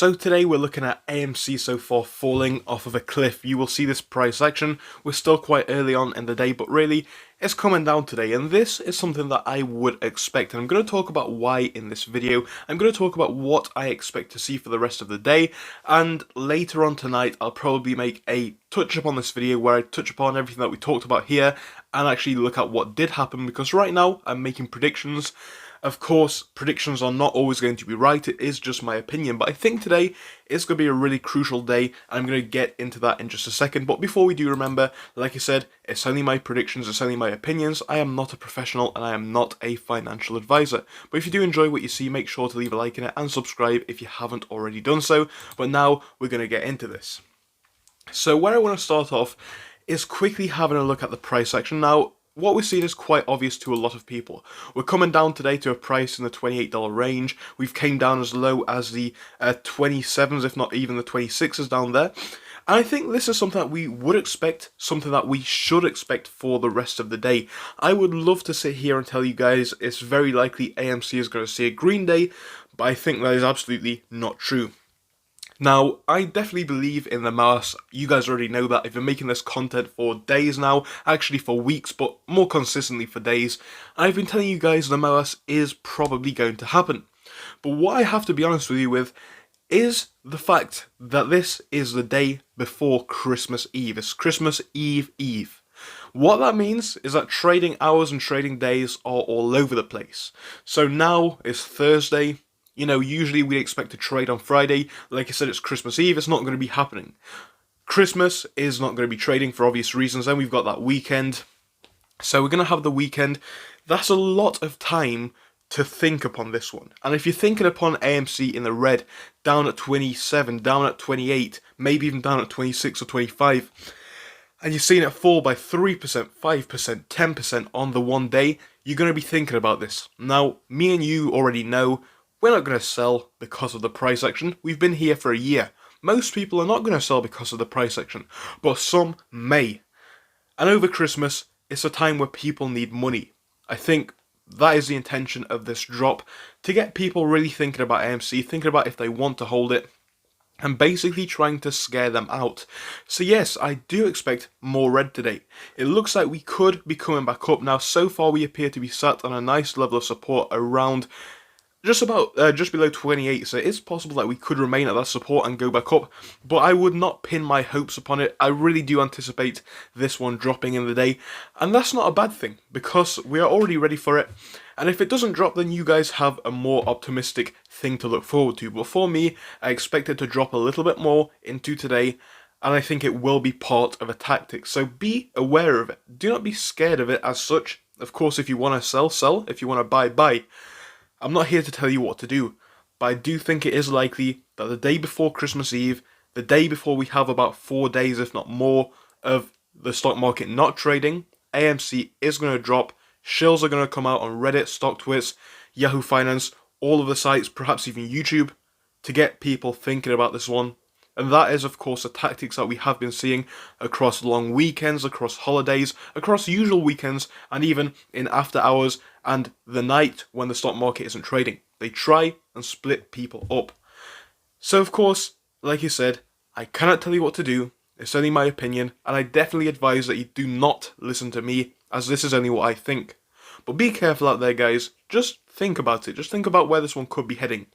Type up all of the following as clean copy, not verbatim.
So today we're looking at AMC so far falling off of a cliff. You will see this price action. We're still quite early on in the day, but really it's coming down today, and this is something that I would expect, and I'm going to talk about why in this video. I'm going to talk about what I expect to see for the rest of the day, and later on tonight I'll probably make a touch up on this video where I touch upon everything that we talked about here and actually look at what did happen, because right now I'm making predictions. Of course, predictions are not always going to be right, it is just my opinion, but I think today is going to be a really crucial day, and I'm going to get into that in just a second. But before we do, remember, like I said, it's only my predictions, it's only my opinions. I am not a professional and I am not a financial advisor. But if you do enjoy what you see, make sure to leave a like in it and subscribe if you haven't already done so. But now we're going to get into this. So where I want to start off is quickly having a look at the price action. Now, what we're seeing is quite obvious to a lot of people. We're coming down today to a price in the $28 range. We've came down as low as the 27s, if not even the 26s down there. And I think this is something that we would expect, something that we should expect for the rest of the day. I would love to sit here and tell you guys it's very likely AMC is going to see a green day, but I think that is absolutely not true. Now, I definitely believe in the MOAS. You guys already know that. I've been making this content for days now, actually for weeks, but more consistently for days. And I've been telling you guys the MOAS is probably going to happen. But what I have to be honest with you with is the fact that this is the day before Christmas Eve. It's Christmas Eve. What that means is that trading hours and trading days are all over the place. So now it's Thursday. You know, usually we'd expect to trade on Friday. Like I said, it's Christmas Eve, it's not going to be happening. Christmas is not going to be trading for obvious reasons. Then we've got that weekend. So we're going to have the weekend. That's a lot of time to think upon this one. And if you're thinking upon AMC in the red, down at 27, down at 28, maybe even down at 26 or 25, and you're seeing it fall by 3%, 5%, 10% on the one day, you're going to be thinking about this. Now, me and you already know we're not going to sell because of the price action. We've been here for a year. Most people are not going to sell because of the price action, but some may. And over Christmas, it's a time where people need money. I think that is the intention of this drop, to get people really thinking about AMC, thinking about if they want to hold it, and basically trying to scare them out. So yes, I do expect more red today. It looks like we could be coming back up. Now, so far we appear to be sat on a nice level of support around just below 28, so it's possible that we could remain at that support and go back up, but I would not pin my hopes upon it. I really do anticipate this one dropping in the day, and that's not a bad thing, because we are already ready for it, and if it doesn't drop, then you guys have a more optimistic thing to look forward to. But for me, I expect it to drop a little bit more into today, and I think it will be part of a tactic, so be aware of it. Do not be scared of it as such. Of course, if you want to sell, sell. If you want to buy, buy. I'm not here to tell you what to do, but I do think it is likely that the day before Christmas Eve, the day before we have about 4 days, if not more, of the stock market not trading, AMC is going to drop. Shills are going to come out on Reddit, StockTwits, Yahoo Finance, all of the sites, perhaps even YouTube, to get people thinking about this one. And that is, of course, the tactics that we have been seeing across long weekends, across holidays, across usual weekends, and even in after hours and the night when the stock market isn't trading. They try and split people up. So, of course, like you said, I cannot tell you what to do. It's only my opinion, and I definitely advise that you do not listen to me, as this is only what I think. But be careful out there, guys. Just think about it. Just think about where this one could be heading.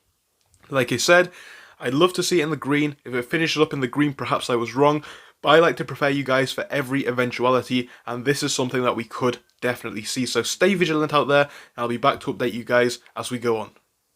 Like I said, I'd love to see it in the green. If it finishes up in the green, perhaps I was wrong. But I like to prepare you guys for every eventuality, and this is something that we could definitely see. So stay vigilant out there, and I'll be back to update you guys as we go on.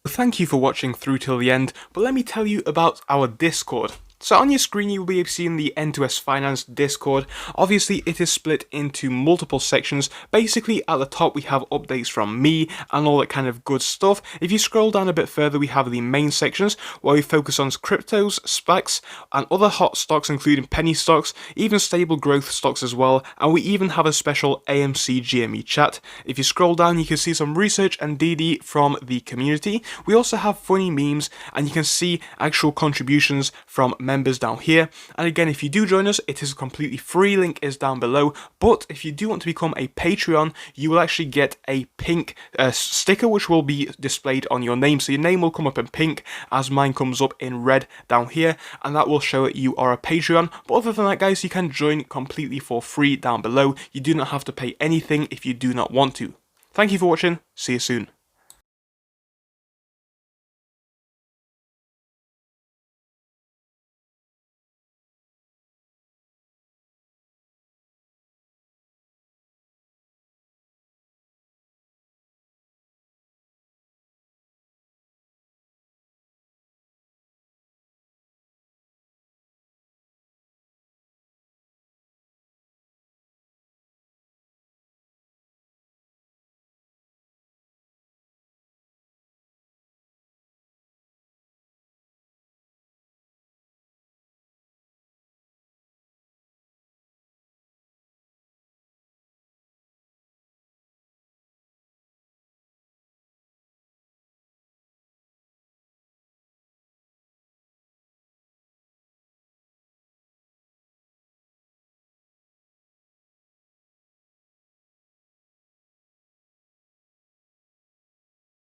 Thank you for watching through till the end, but let me tell you about our Discord. So on your screen you will be seeing the N2S Finance Discord. Obviously it is split into multiple sections. Basically at the top we have updates from me and all that kind of good stuff. If you scroll down a bit further we have the main sections where we focus on cryptos, SPACs and other hot stocks including penny stocks, even stable growth stocks as well, and we even have a special AMC GME chat. If you scroll down you can see some research and DD from the community. We also have funny memes and you can see actual contributions from members down here. And again, if you do join us, it is completely free, link is down below. But if you do want to become a Patreon, you will actually get a pink sticker which will be displayed on your name. So your name will come up in pink as mine comes up in red down here, and that will show that you are a Patreon. But other than that, guys, you can join completely for free down below. You do not have to pay anything if you do not want to. Thank you for watching, see you soon.